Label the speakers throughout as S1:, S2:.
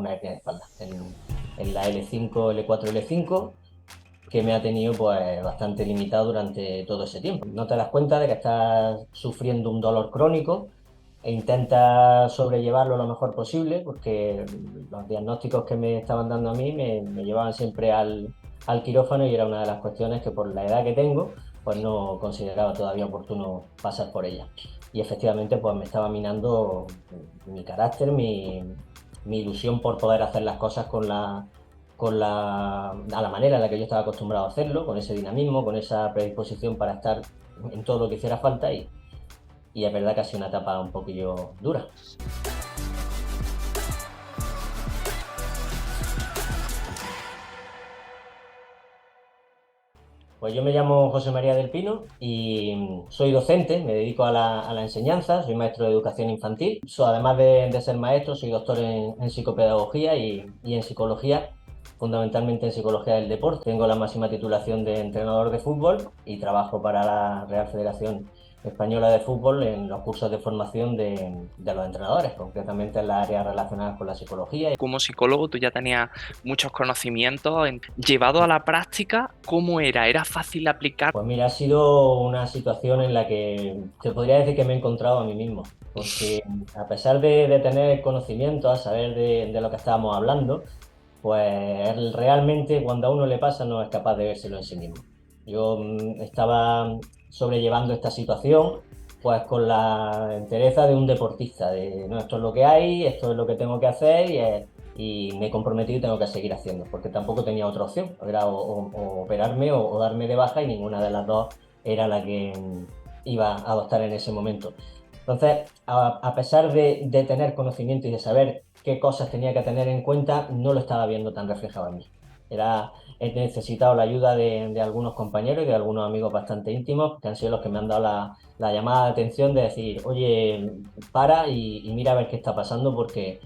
S1: una hernia de espalda en la L5, L4, L5, que me ha tenido pues bastante limitado durante todo ese tiempo. No te das cuenta de que estás sufriendo un dolor crónico e intentas sobrellevarlo lo mejor posible, porque los diagnósticos que me estaban dando a mí me llevaban siempre al quirófano, y era una de las cuestiones que, por la edad que tengo, pues no consideraba todavía oportuno pasar por ella. Y efectivamente pues me estaba minando mi carácter, mi ilusión por poder hacer las cosas a la manera en la que yo estaba acostumbrado a hacerlo, con ese dinamismo, con esa predisposición para estar en todo lo que hiciera falta, y es verdad que ha sido una etapa un poquillo dura. Pues yo me llamo José María del Pino y soy docente, me dedico a la enseñanza, soy maestro de educación infantil. Además de ser maestro, soy doctor en psicopedagogía y en psicología, fundamentalmente en psicología del deporte. Tengo la máxima titulación de entrenador de fútbol y trabajo para la Real Federación Española de Fútbol en los cursos de formación de los entrenadores, concretamente en las áreas relacionadas con la psicología.
S2: Como psicólogo, tú ya tenías muchos conocimientos. Llevado a la práctica, ¿cómo era? ¿Era fácil aplicar?
S1: Pues mira, ha sido una situación en la que te podría decir que me he encontrado a mí mismo, porque a pesar de tener conocimiento, a saber de lo que estábamos hablando, pues realmente cuando a uno le pasa no es capaz de vérselo en sí mismo. Yo estaba sobrellevando esta situación pues con la entereza de un deportista, de no, esto es lo que hay, esto es lo que tengo que hacer, y me he comprometido y tengo que seguir haciendo, porque tampoco tenía otra opción, era o operarme o darme de baja, y ninguna de las dos era la que iba a adoptar en ese momento. Entonces, a pesar de tener conocimiento y de saber qué cosas tenía que tener en cuenta, no lo estaba viendo tan reflejado en mí. He necesitado la ayuda de algunos compañeros y de algunos amigos bastante íntimos, que han sido los que me han dado la llamada de atención de decir, oye, para y mira a ver qué está pasando, porque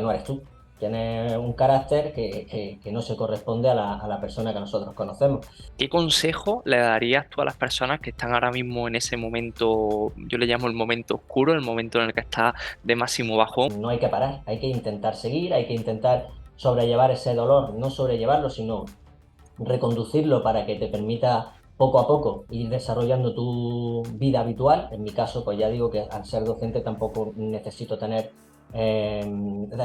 S1: no eres tú. Tienes un carácter que no se corresponde a la persona que nosotros conocemos.
S2: ¿Qué consejo le darías tú a las personas que están ahora mismo en ese momento, yo le llamo el momento oscuro, el momento en el que está de máximo bajón?
S1: No hay que parar, hay que intentar seguir, hay que intentar sobrellevar ese dolor, no sobrellevarlo, sino reconducirlo para que te permita poco a poco ir desarrollando tu vida habitual. En mi caso, pues ya digo que al ser docente tampoco necesito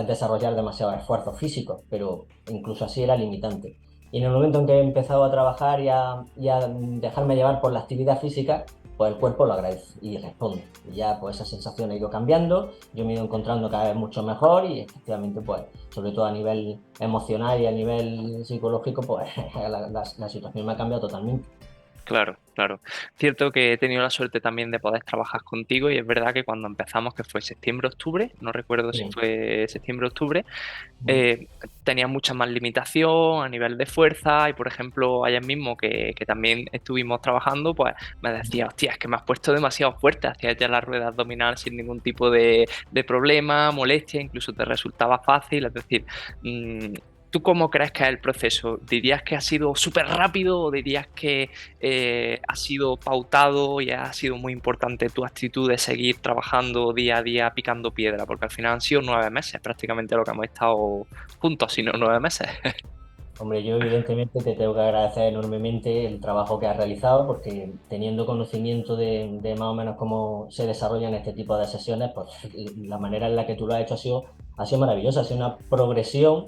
S1: desarrollar demasiado esfuerzo físico, pero incluso así era limitante. Y en el momento en que he empezado a trabajar y a dejarme llevar por la actividad física, pues el cuerpo lo agradece y responde. Y ya pues esa sensación ha ido cambiando, yo me he ido encontrando cada vez mucho mejor, y efectivamente pues sobre todo a nivel emocional y a nivel psicológico, pues la situación me ha cambiado totalmente.
S2: Claro, claro. Cierto que he tenido la suerte también de poder trabajar contigo y es verdad que cuando empezamos, que fue septiembre-octubre, no recuerdo si
S1: Sí.
S2: fue septiembre-octubre, eh, tenía mucha más limitación a nivel de fuerza y, por ejemplo, ayer mismo que también estuvimos trabajando, pues me decía, hostia, es que me has puesto demasiado fuerte, hacías ya la rueda abdominal sin ningún tipo de problema, molestia, incluso te resultaba fácil, es decir, mm, ¿tú cómo crees que es el proceso? ¿Dirías que ha sido súper rápido o dirías que ha sido pautado y ha sido muy importante tu actitud de seguir trabajando día a día picando piedra? Porque al final han sido 9 meses prácticamente lo que hemos estado juntos, si no 9 meses.
S1: Hombre, yo evidentemente te tengo que agradecer enormemente el trabajo que has realizado, porque teniendo conocimiento de más o menos cómo se desarrollan este tipo de sesiones, pues la manera en la que tú lo has hecho ha sido maravillosa, ha sido una progresión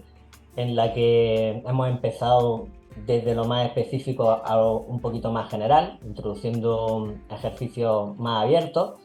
S1: en la que hemos empezado desde lo más específico a lo un poquito más general, introduciendo ejercicios más abiertos,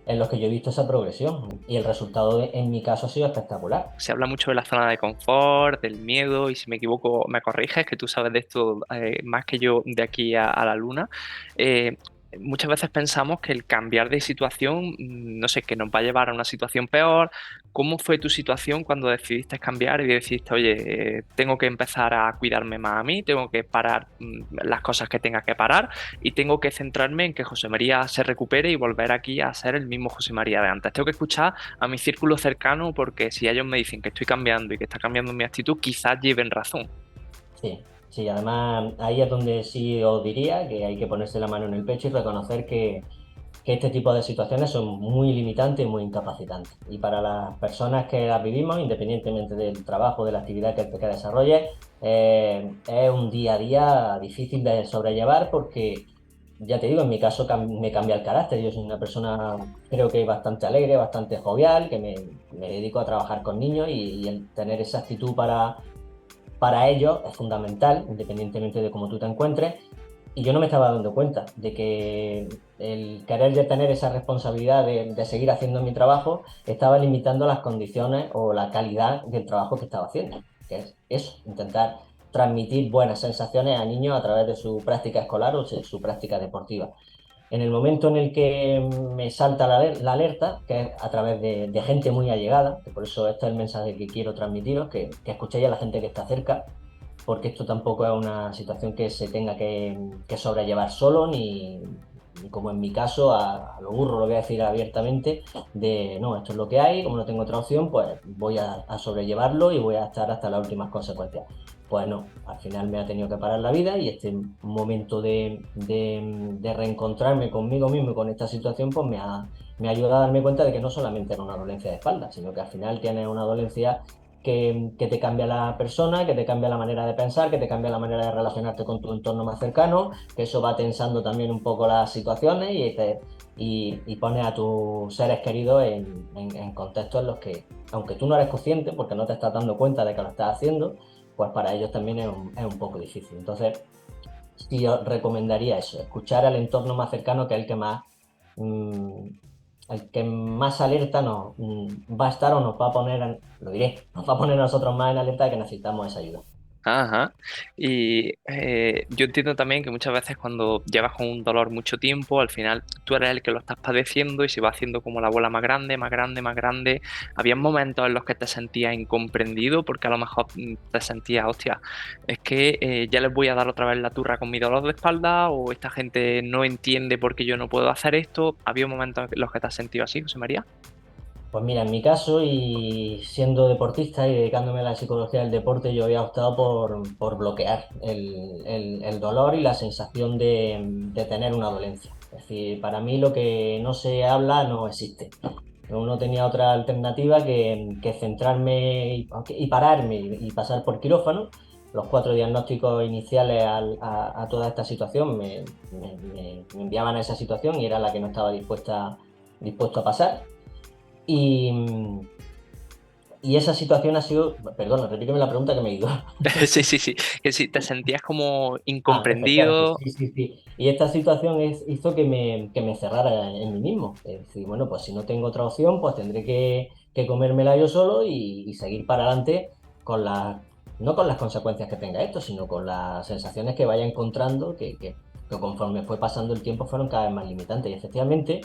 S1: en los que yo he visto esa progresión, y el resultado en mi caso ha sido espectacular.
S2: Se habla mucho de la zona de confort, del miedo, y si me equivoco, me corriges, que tú sabes de esto más que yo de aquí a la luna. Eh, Muchas veces pensamos que el cambiar de situación, no sé, que nos va a llevar a una situación peor. ¿Cómo fue tu situación cuando decidiste cambiar y decidiste, oye, tengo que empezar a cuidarme más a mí, tengo que parar las cosas que tenga que parar y tengo que centrarme en que José María se recupere y volver aquí a ser el mismo José María de antes? Tengo que escuchar a mi círculo cercano porque si ellos me dicen que estoy cambiando y que está cambiando mi actitud, quizás lleven razón.
S1: Sí, sí, además ahí es donde sí os diría que hay que ponerse la mano en el pecho y reconocer que este tipo de situaciones son muy limitantes y muy incapacitantes. Y para las personas que las vivimos, independientemente del trabajo, de la actividad que desarrolles, es un día a día difícil de sobrellevar porque, ya te digo, en mi caso me cambia el carácter. Yo soy una persona, creo que bastante alegre, bastante jovial, que me dedico a trabajar con niños y el tener esa actitud para ellos es fundamental, independientemente de cómo tú te encuentres. Y yo no me estaba dando cuenta de que el querer ya tener esa responsabilidad de seguir haciendo mi trabajo estaba limitando las condiciones o la calidad del trabajo que estaba haciendo, que es eso, intentar transmitir buenas sensaciones a niños a través de su práctica escolar o su práctica deportiva. En el momento en el que me salta la alerta, que es a través de gente muy allegada, que por eso este es el mensaje que quiero transmitiros, que escuchéis a la gente que está cerca, porque esto tampoco es una situación que se tenga que sobrellevar solo, ni como en mi caso, a lo burro, lo voy a decir abiertamente, de no, esto es lo que hay, como no tengo otra opción, pues voy a sobrellevarlo y voy a estar hasta las últimas consecuencias. Pues no, al final me ha tenido que parar la vida y este momento de reencontrarme conmigo mismo y con esta situación, pues me ha ayudado a darme cuenta de que no solamente era una dolencia de espalda, sino que al final tienes una dolencia que te cambia la persona, que te cambia la manera de pensar, que te cambia la manera de relacionarte con tu entorno más cercano, que eso va tensando también un poco las situaciones y pone a tus seres queridos en contextos en los que, aunque tú no eres consciente, porque no te estás dando cuenta de que lo estás haciendo, pues para ellos también es un poco difícil. Entonces, sí os recomendaría eso, escuchar al entorno más cercano, que es mm, el que más alerta va a estar o nos va a poner, lo diré, nos va a poner a nosotros más en alerta de que necesitamos esa ayuda.
S2: Ajá. Y yo entiendo también que muchas veces cuando llevas con un dolor mucho tiempo, al final tú eres el que lo estás padeciendo y se va haciendo como la bola más grande, más grande, más grande. Había momentos en los que te sentías incomprendido porque a lo mejor te sentías, hostia, es que ya les voy a dar otra vez la turra con mi dolor de espalda o esta gente no entiende por qué yo no puedo hacer esto. ¿Había momentos en los que te has sentido así, José María?
S1: Pues mira, en mi caso y siendo deportista y dedicándome a la psicología del deporte, yo había optado por bloquear el dolor y la sensación de tener una dolencia. Es decir, para mí lo que no se habla no existe. No tenía otra alternativa que centrarme y pararme y pasar por quirófano. Los 4 diagnósticos iniciales a toda esta situación me enviaban a esa situación y era la que no estaba dispuesto a pasar. Y, y esa situación ha sido, perdón, repíteme la pregunta que me he ido.
S2: Sí, sí, sí. Que si te sentías como
S1: Ah, efectivamente,
S2: incomprendido.
S1: sí, sí, sí. Y esta situación hizo que me cerrara en mí mismo. Es decir, bueno, pues si no tengo otra opción, pues tendré que comérmela yo solo y seguir para adelante con no con las consecuencias que tenga esto, sino con las sensaciones que vaya encontrando, que conforme fue pasando el tiempo fueron cada vez más limitantes. Y efectivamente,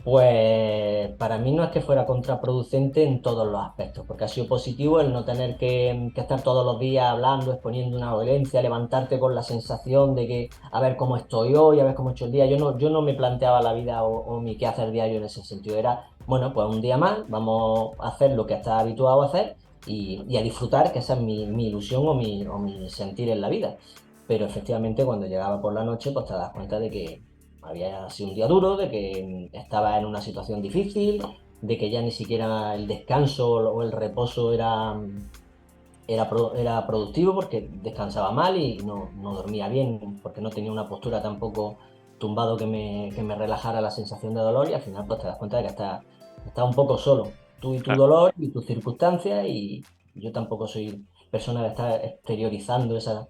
S1: pues para mí no es que fuera contraproducente en todos los aspectos, porque ha sido positivo el no tener que estar todos los días hablando, exponiendo una dolencia, levantarte con la sensación de que a ver cómo estoy hoy, a ver cómo he hecho el día. Yo no me planteaba la vida o mi quehacer diario en ese sentido. Era, bueno, pues un día más, vamos a hacer lo que estás habituado a hacer y a disfrutar, que esa es mi ilusión o mi sentir en la vida. Pero efectivamente cuando llegaba por la noche, pues te das cuenta de que había sido un día duro, de que estaba en una situación difícil, de que ya ni siquiera el descanso o el reposo era productivo porque descansaba mal y no dormía bien porque no tenía una postura tampoco tumbado que me relajara la sensación de dolor y al final pues te das cuenta de que estás un poco solo, tú y tu
S2: Claro.
S1: dolor y tus circunstancias y yo tampoco soy persona de estar exteriorizando esa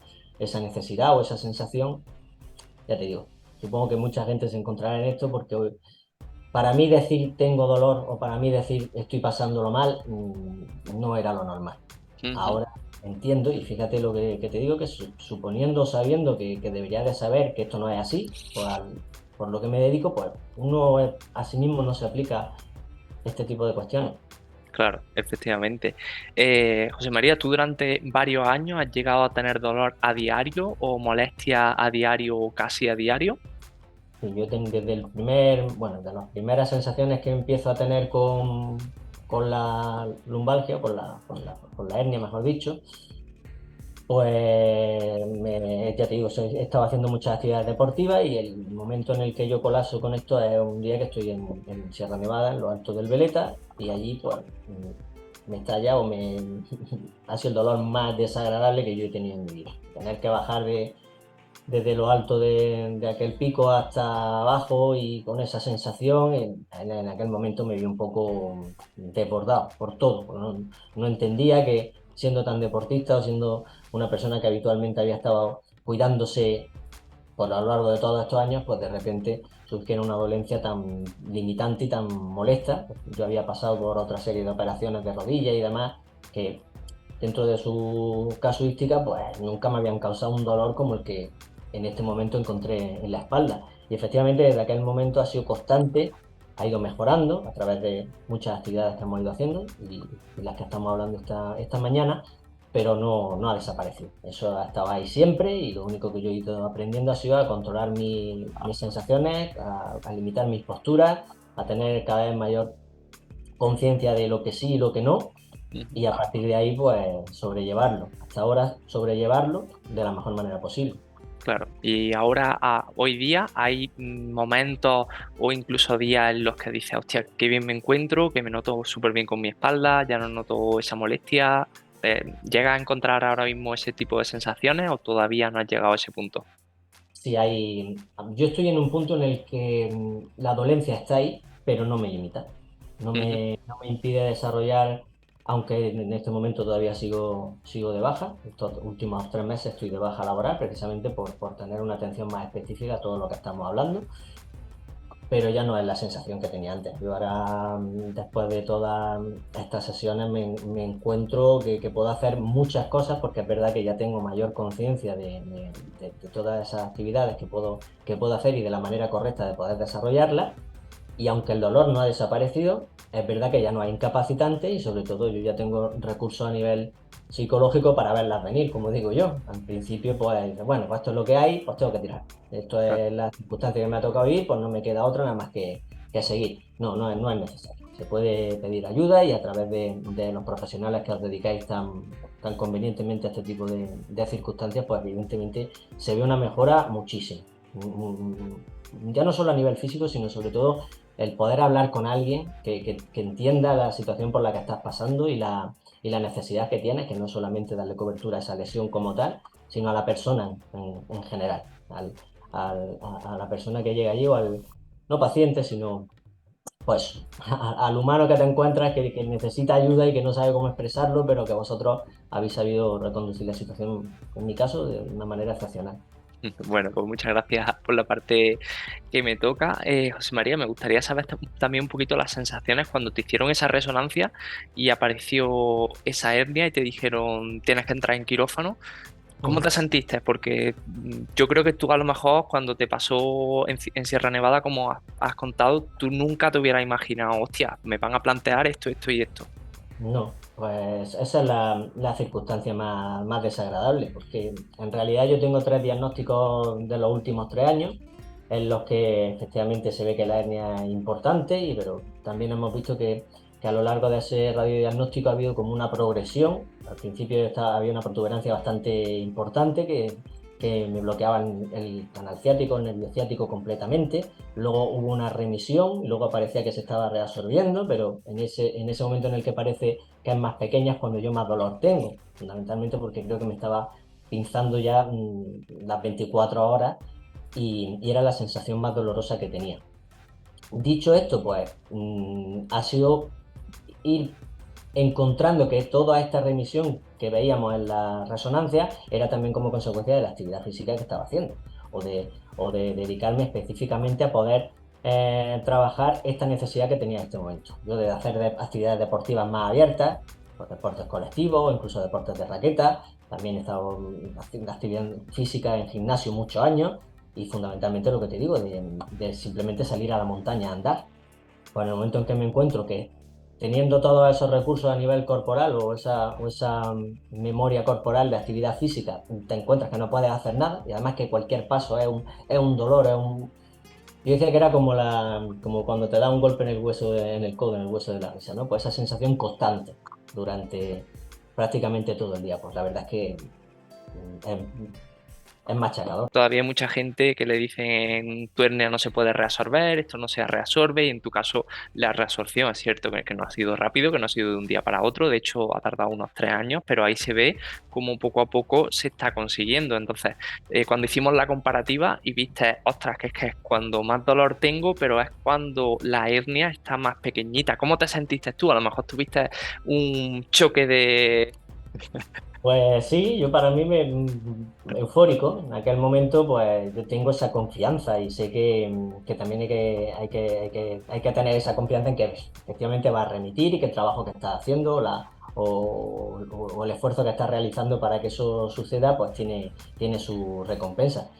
S1: necesidad o esa sensación, ya te digo. Supongo que mucha gente se encontrará en esto porque para mí decir tengo dolor o para mí decir estoy pasándolo mal no era lo normal.
S2: Ujú.
S1: Ahora entiendo y fíjate lo que te digo, que suponiendo, sabiendo que debería de saber que esto no es así, por lo que me dedico, pues uno a sí mismo no se aplica este tipo de cuestiones.
S2: Claro, efectivamente. José María, ¿tú durante varios años has llegado a tener dolor a diario o molestia a diario o casi a diario?
S1: Y yo desde bueno, de las primeras sensaciones que empiezo a tener con la lumbalgia, con la hernia, mejor dicho, Pues ya te digo, he estado haciendo muchas actividades deportivas y el momento en el que yo colapso con esto es un día que estoy en Sierra Nevada, en lo alto del Veleta, y allí pues me estalla ha sido el dolor más desagradable que yo he tenido en mi vida. Tener que bajar desde lo alto de aquel pico hasta abajo y con esa sensación, en aquel momento me vi un poco desbordado por todo. No entendía que siendo tan deportista o siendo una persona que habitualmente había estado cuidándose por lo largo de todos estos años, pues de repente surgiera una dolencia tan limitante y tan molesta. Yo había pasado por otra serie de operaciones de rodilla y demás que dentro de su casuística, pues nunca me habían causado un dolor como el que en este momento encontré en la espalda. Y efectivamente desde aquel momento ha sido constante, ha ido mejorando a través de muchas actividades que hemos ido haciendo y las que estamos hablando esta mañana, pero no ha desaparecido. Eso ha estado ahí siempre y lo único que yo he ido aprendiendo ha sido a controlar mis sensaciones, a limitar mis posturas, a tener cada vez mayor conciencia de lo que sí y lo que no, y a partir de ahí, pues, sobrellevarlo. Hasta ahora, sobrellevarlo de la mejor manera posible.
S2: Claro, y ahora, hoy día, hay momentos o incluso días en los que dices, hostia, qué bien me encuentro, que me noto súper bien con mi espalda, ya no noto esa molestia. ¿Llegas a encontrar ahora mismo ese tipo de sensaciones o todavía no has llegado a ese punto?
S1: Sí, yo estoy en un punto en el que la dolencia está ahí, pero no me limita.
S2: Ujú.
S1: No me impide desarrollar, aunque en este momento todavía sigo de baja. Estos últimos 3 meses estoy de baja laboral, precisamente por tener una atención más específica a todo lo que estamos hablando. Pero ya no es la sensación que tenía antes. Yo ahora, después de todas estas sesiones, me encuentro que puedo hacer muchas cosas porque es verdad que ya tengo mayor conciencia de todas esas actividades que puedo hacer y de la manera correcta de poder desarrollarlas. Y aunque el dolor no ha desaparecido, es verdad que ya no hay incapacitantes y sobre todo yo ya tengo recursos a nivel psicológico para verlas venir, como digo yo. Al principio, pues, dices, bueno, pues esto es lo que hay, pues tengo que tirar. Esto
S2: Claro.
S1: es la circunstancia que me ha tocado vivir, pues no me queda otra nada más que seguir. No es necesario. Se puede pedir ayuda y a través de los profesionales que os dedicáis tan convenientemente a este tipo de circunstancias, pues evidentemente se ve una mejora muchísima. Ya no solo a nivel físico, sino sobre todo el poder hablar con alguien que entienda la situación por la que estás pasando y la necesidad que tienes, que no es solamente darle cobertura a esa lesión como tal, sino a la persona en general, a la persona que llega allí o al, no paciente, sino pues al humano que te encuentras que necesita ayuda y que no sabe cómo expresarlo, pero que vosotros habéis sabido reconducir la situación, en mi caso, de una manera excepcional.
S2: Bueno, pues muchas gracias por la parte que me toca. José María, me gustaría saber también un poquito las sensaciones cuando te hicieron esa resonancia y apareció esa hernia y te dijeron tienes que entrar en quirófano. ¿Cómo
S1: Ujú.
S2: te sentiste? Porque yo creo que tú a lo mejor cuando te pasó en Sierra Nevada, como has contado, tú nunca te hubieras imaginado, hostia, me van a plantear esto, esto y esto.
S1: No, pues esa es la circunstancia más desagradable, porque en realidad yo tengo 3 diagnósticos de los últimos 3 años, en los que efectivamente se ve que la hernia es importante, pero también hemos visto que a lo largo de ese radiodiagnóstico ha habido como una progresión. Al principio había una protuberancia bastante importante que me bloqueaba el canal ciático, el nervio ciático completamente. Luego hubo una remisión y luego parecía que se estaba reabsorbiendo, pero en ese momento en el que parece que es más pequeña es cuando yo más dolor tengo, fundamentalmente porque creo que me estaba pinzando ya las 24 horas y era la sensación más dolorosa que tenía. Dicho esto, pues ha sido ir encontrando que toda esta remisión que veíamos en la resonancia era también como consecuencia de la actividad física que estaba haciendo o de dedicarme específicamente a poder trabajar esta necesidad que tenía en este momento. Yo de hacer actividades deportivas más abiertas, pues deportes colectivos, incluso deportes de raqueta, también he estado haciendo actividad física en gimnasio muchos años y fundamentalmente lo que te digo, de simplemente salir a la montaña a andar. Pues en el momento en que me encuentro que teniendo todos esos recursos a nivel corporal o esa memoria corporal de actividad física, te encuentras que no puedes hacer nada y además que cualquier paso es un dolor, Yo decía que era como cuando te da un golpe en el hueso, en el codo, en el hueso de la risa, ¿no? Pues esa sensación constante durante prácticamente todo el día. Pues la verdad es que es, es machacador.
S2: Todavía hay mucha gente que le dicen tu hernia no se puede reabsorber, esto no se reabsorbe, y en tu caso la reabsorción es cierto que no ha sido rápido, que no ha sido de un día para otro, de hecho ha tardado unos 3 años, pero ahí se ve cómo poco a poco se está consiguiendo. Entonces, cuando hicimos la comparativa y viste, ostras, que es cuando más dolor tengo, pero es cuando la hernia está más pequeñita. ¿Cómo te sentiste tú? A lo mejor tuviste un choque de...
S1: Pues sí, yo para mí eufórico. En aquel momento, pues yo tengo esa confianza y sé que también hay que tener esa confianza en que efectivamente va a remitir y que el trabajo que estás haciendo o el esfuerzo que estás realizando para que eso suceda, pues tiene su recompensa.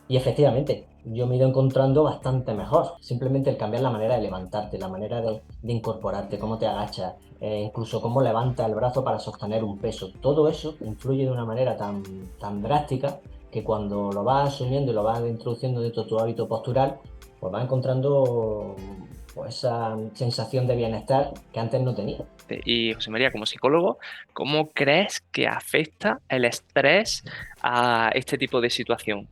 S1: Y efectivamente, yo me he ido encontrando bastante mejor. Simplemente el cambiar la manera de levantarte, la manera de incorporarte, cómo te agachas, incluso cómo levantas el brazo para sostener un peso. Todo eso influye de una manera tan drástica que cuando lo vas asumiendo y lo vas introduciendo dentro de tu hábito postural, pues vas encontrando pues, esa sensación de bienestar que antes no tenía.
S2: Y José María, como psicólogo, ¿cómo crees que afecta el estrés a este tipo de situación?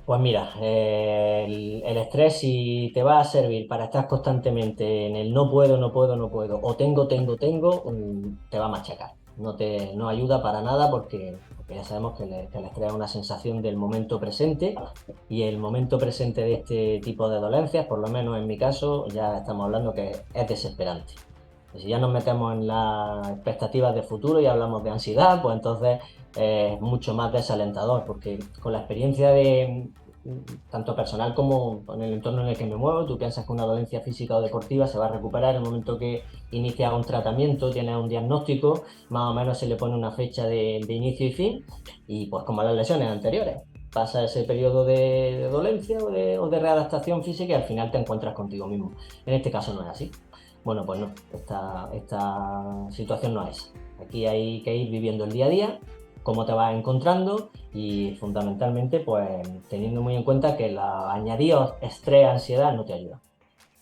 S1: Pues mira, el estrés si te va a servir para estar constantemente en el no puedo, no puedo, no puedo, o tengo, te va a machacar. No ayuda para nada porque ya sabemos que el estrés es una sensación del momento presente y el momento presente de este tipo de dolencias, por lo menos en mi caso, ya estamos hablando que es desesperante. Si ya nos metemos en las expectativas de futuro y hablamos de ansiedad, pues entonces es mucho más desalentador, porque con la experiencia de tanto personal como en el entorno en el que me muevo, tú piensas que una dolencia física o deportiva se va a recuperar en el momento que inicia un tratamiento, tienes un diagnóstico, más o menos se le pone una fecha de inicio y fin, y pues como las lesiones anteriores. Pasa ese periodo de dolencia o de readaptación física y al final te encuentras contigo mismo. En este caso no es así. Bueno, pues no, esta situación no es. Aquí hay que ir viviendo el día a día, cómo te vas encontrando y fundamentalmente pues teniendo muy en cuenta que la añadidos estrés, ansiedad no te ayuda.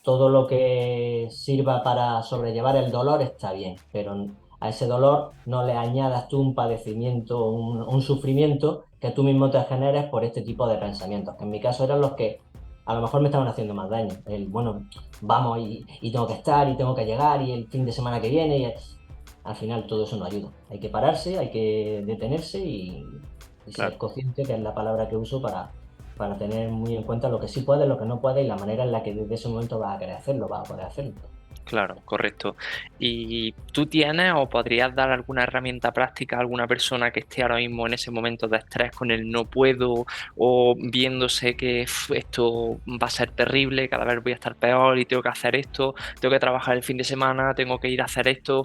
S1: Todo lo que sirva para sobrellevar el dolor está bien, pero a ese dolor no le añadas tú un padecimiento, un sufrimiento que tú mismo te generes por este tipo de pensamientos, que en mi caso eran los que a lo mejor me estaban haciendo más daño. Bueno, vamos y tengo que estar y tengo que llegar y el fin de semana que viene al final todo eso no ayuda. Hay que pararse, hay que detenerse y ser
S2: Claro.
S1: consciente, que es la palabra que uso para tener muy en cuenta lo que sí puede, lo que no puede y la manera en la que desde ese momento vas a querer hacerlo, vas a poder hacerlo.
S2: Claro, correcto. ¿Y tú tienes o podrías dar alguna herramienta práctica a alguna persona que esté ahora mismo en ese momento de estrés con el no puedo o viéndose que esto va a ser terrible, cada vez voy a estar peor y tengo que hacer esto, tengo que trabajar el fin de semana, tengo que ir a hacer esto?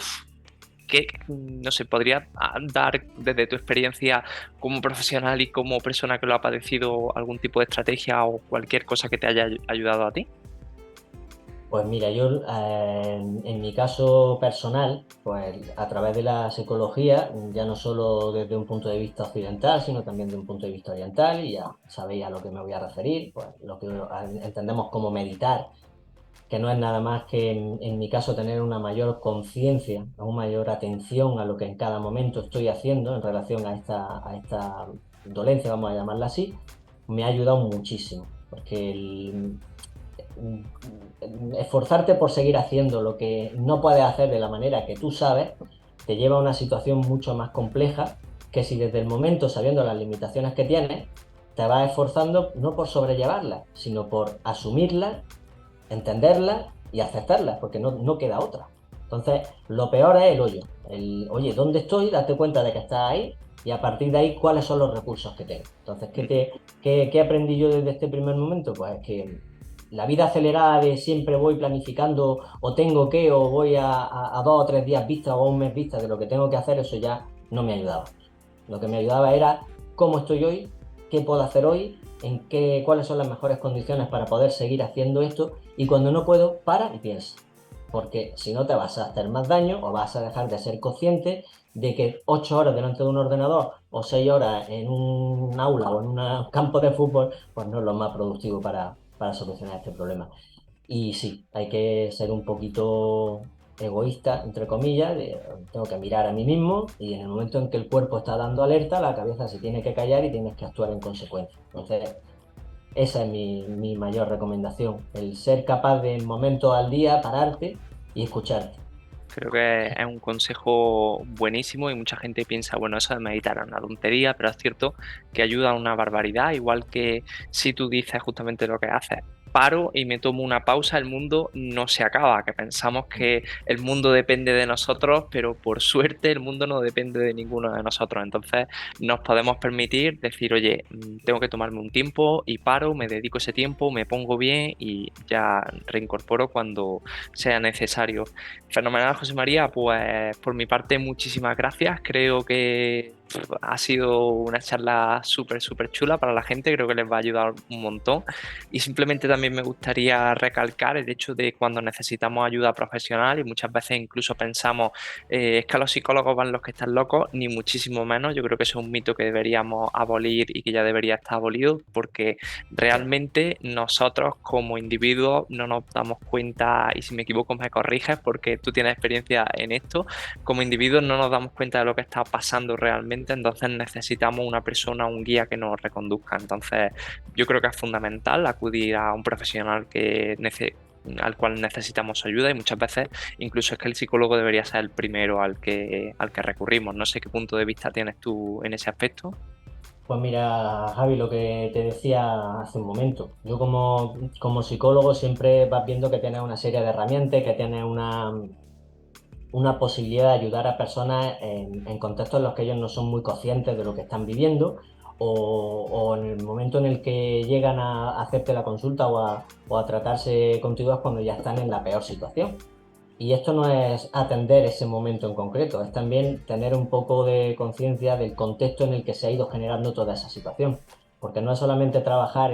S2: ¿Qué, no sé, podrías dar desde tu experiencia como profesional y como persona que lo ha padecido algún tipo de estrategia o cualquier cosa que te haya ayudado a ti?
S1: Pues mira, yo en mi caso personal, pues a través de la psicología, ya no solo desde un punto de vista occidental, sino también de un punto de vista oriental, y ya sabéis a lo que me voy a referir, pues lo que entendemos como meditar, que no es nada más que en mi caso tener una mayor conciencia, una mayor atención a lo que en cada momento estoy haciendo en relación a esta dolencia, vamos a llamarla así, me ha ayudado muchísimo, porque esforzarte por seguir haciendo lo que no puedes hacer de la manera que tú sabes, te lleva a una situación mucho más compleja que si desde el momento, sabiendo las limitaciones que tienes, te vas esforzando no por sobrellevarlas, sino por asumirlas, entenderlas y aceptarlas, porque no queda otra. Entonces, lo peor es el hoyo. Oye, ¿dónde estoy? Date cuenta de que estás ahí y a partir de ahí, ¿cuáles son los recursos que tengo? Entonces, ¿qué aprendí yo desde este primer momento? Pues que la vida acelerada de siempre voy planificando o tengo que o voy a 2 o 3 días vista o a un mes vista de lo que tengo que hacer, eso ya no me ayudaba. Lo que me ayudaba era cómo estoy hoy, qué puedo hacer hoy, cuáles son las mejores condiciones para poder seguir haciendo esto y cuando no puedo, para y piensa. Porque si no te vas a hacer más daño o vas a dejar de ser consciente de que 8 horas delante de un ordenador o 6 horas en un aula o en un campo de fútbol, pues no es lo más productivo para solucionar este problema. Y sí, hay que ser un poquito egoísta, entre comillas, tengo que mirar a mí mismo y en el momento en que el cuerpo está dando alerta, la cabeza se tiene que callar y tienes que actuar en consecuencia. Entonces, esa es mi mayor recomendación, el ser capaz de en momentos al día pararte y escucharte.
S2: Creo que es un consejo buenísimo y mucha gente piensa, bueno, eso de meditar es una tontería, pero es cierto que ayuda a una barbaridad, igual que si tú dices justamente lo que haces. Paro y me tomo una pausa, el mundo no se acaba, que pensamos que el mundo depende de nosotros, pero por suerte el mundo no depende de ninguno de nosotros. Entonces nos podemos permitir decir, oye, tengo que tomarme un tiempo y paro, me dedico ese tiempo, me pongo bien y ya reincorporo cuando sea necesario. Fenomenal, José María, pues por mi parte muchísimas gracias. Creo que ha sido una charla súper chula para la gente, creo que les va a ayudar un montón. Y simplemente también me gustaría recalcar el hecho de cuando necesitamos ayuda profesional y muchas veces incluso pensamos es que los psicólogos van los que están locos, ni muchísimo menos. Yo creo que eso es un mito que deberíamos abolir y que ya debería estar abolido, porque realmente nosotros como individuos no nos damos cuenta, y si me equivoco me corriges porque tú tienes experiencia en esto, como individuos no nos damos cuenta de lo que está pasando realmente, entonces necesitamos una persona, un guía que nos reconduzca. Entonces yo creo que es fundamental acudir a un profesional al cual necesitamos ayuda, y muchas veces incluso es que el psicólogo debería ser el primero al que recurrimos. No sé qué punto de vista tienes tú en ese aspecto.
S1: Pues mira, Javi, lo que te decía hace un momento. Yo como psicólogo siempre vas viendo que tienes una serie de herramientas, que tienes una posibilidad de ayudar a personas en contextos en los que ellos no son muy conscientes de lo que están viviendo o en el momento en el que llegan a hacerte la consulta o a tratarse contigo es cuando ya están en la peor situación. Y esto no es atender ese momento en concreto, es también tener un poco de conciencia del contexto en el que se ha ido generando toda esa situación. Porque no es solamente trabajar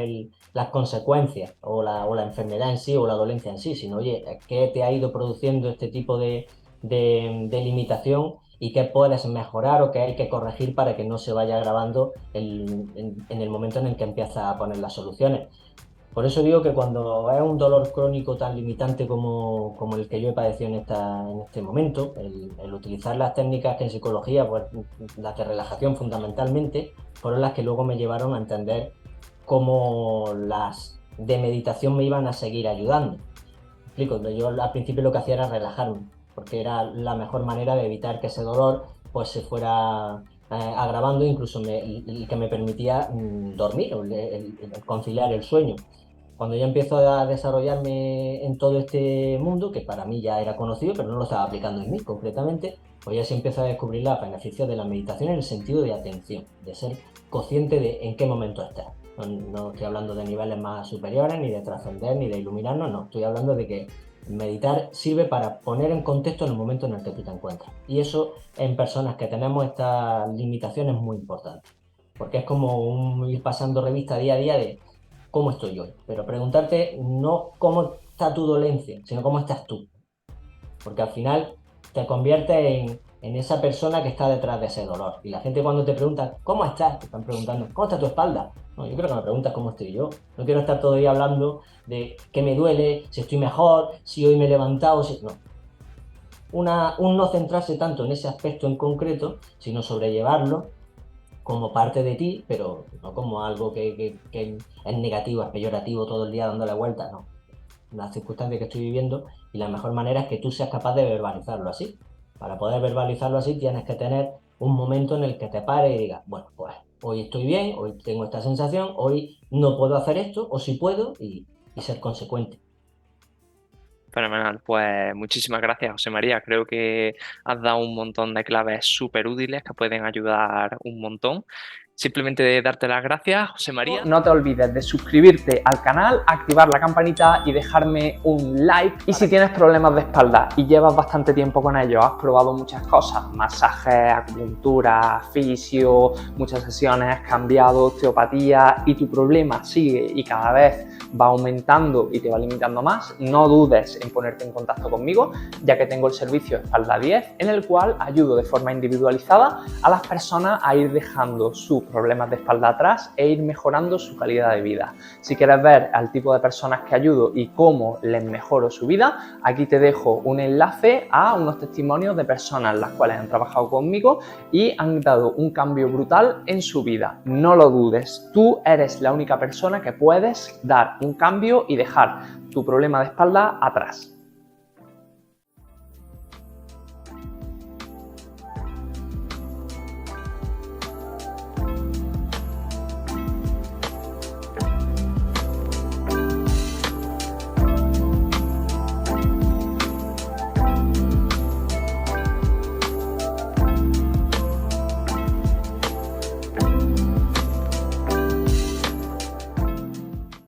S1: las consecuencias o la enfermedad en sí o la dolencia en sí, sino, oye, ¿qué te ha ido produciendo este tipo de limitación y qué puedes mejorar o qué hay que corregir para que no se vaya agravando en el momento en el que empiezas a poner las soluciones? Por eso digo que cuando es un dolor crónico tan limitante como el que yo he padecido en este momento, el utilizar las técnicas que en psicología, pues las de relajación fundamentalmente, fueron las que luego me llevaron a entender cómo las de meditación me iban a seguir ayudando. ¿Me explico? Yo al principio lo que hacía era relajarme, porque era la mejor manera de evitar que ese dolor pues se fuera agravando, incluso y que me permitía dormir o el conciliar el sueño. Cuando yo empiezo a desarrollarme en todo este mundo, que para mí ya era conocido, pero no lo estaba aplicando en mí concretamente, pues ya se empieza a descubrir los beneficios de la meditación en el sentido de atención, de ser consciente de en qué momento estás. No estoy hablando de niveles más superiores, ni de trascender, ni de iluminarnos, no. Estoy hablando de que meditar sirve para poner en contexto en el momento en el que tú te encuentras. Y eso en personas que tenemos estas limitaciones es muy importante, porque es como ir pasando revista día a día de cómo estoy hoy, pero preguntarte no cómo está tu dolencia, sino cómo estás tú, porque al final te conviertes en esa persona que está detrás de ese dolor. Y la gente cuando te pregunta, ¿cómo estás? Te están preguntando, ¿cómo está tu espalda? No, yo creo que me preguntas cómo estoy yo. No quiero estar todo el día hablando de qué me duele, si estoy mejor, si hoy me he levantado, si... No. Un no centrarse tanto en ese aspecto en concreto, sino sobrellevarlo como parte de ti, pero no como algo que es negativo, es peyorativo todo el día dándole vueltas, no. Las circunstancias que estoy viviendo y la mejor manera es que tú seas capaz de verbalizarlo así. Para poder verbalizarlo así tienes que tener un momento en el que te pares y digas, bueno, pues hoy estoy bien, hoy tengo esta sensación, hoy no puedo hacer esto, o sí puedo, y ser consecuente.
S2: Fenomenal, pues muchísimas gracias, José María. Creo que has dado un montón de claves súper útiles que pueden ayudar un montón. Simplemente darte las gracias, José María. No te olvides de suscribirte al canal, activar la campanita y dejarme un like. Y si tienes problemas de espalda y llevas bastante tiempo con ellos, has probado muchas cosas, masajes, acupuntura, fisio, muchas sesiones, has cambiado, osteopatía, y tu problema sigue y cada vez va aumentando y te va limitando más, no dudes en en ponerte en contacto conmigo, ya que tengo el servicio Espalda 10, en el cual ayudo de forma individualizada a las personas a ir dejando sus problemas de espalda atrás e ir mejorando su calidad de vida. Si quieres ver al tipo de personas que ayudo y cómo les mejoro su vida, aquí te dejo un enlace a unos testimonios de personas las cuales han trabajado conmigo y han dado un cambio brutal en su vida. No lo dudes, tú eres la única persona que puedes dar un cambio y dejar tu problema de espalda atrás.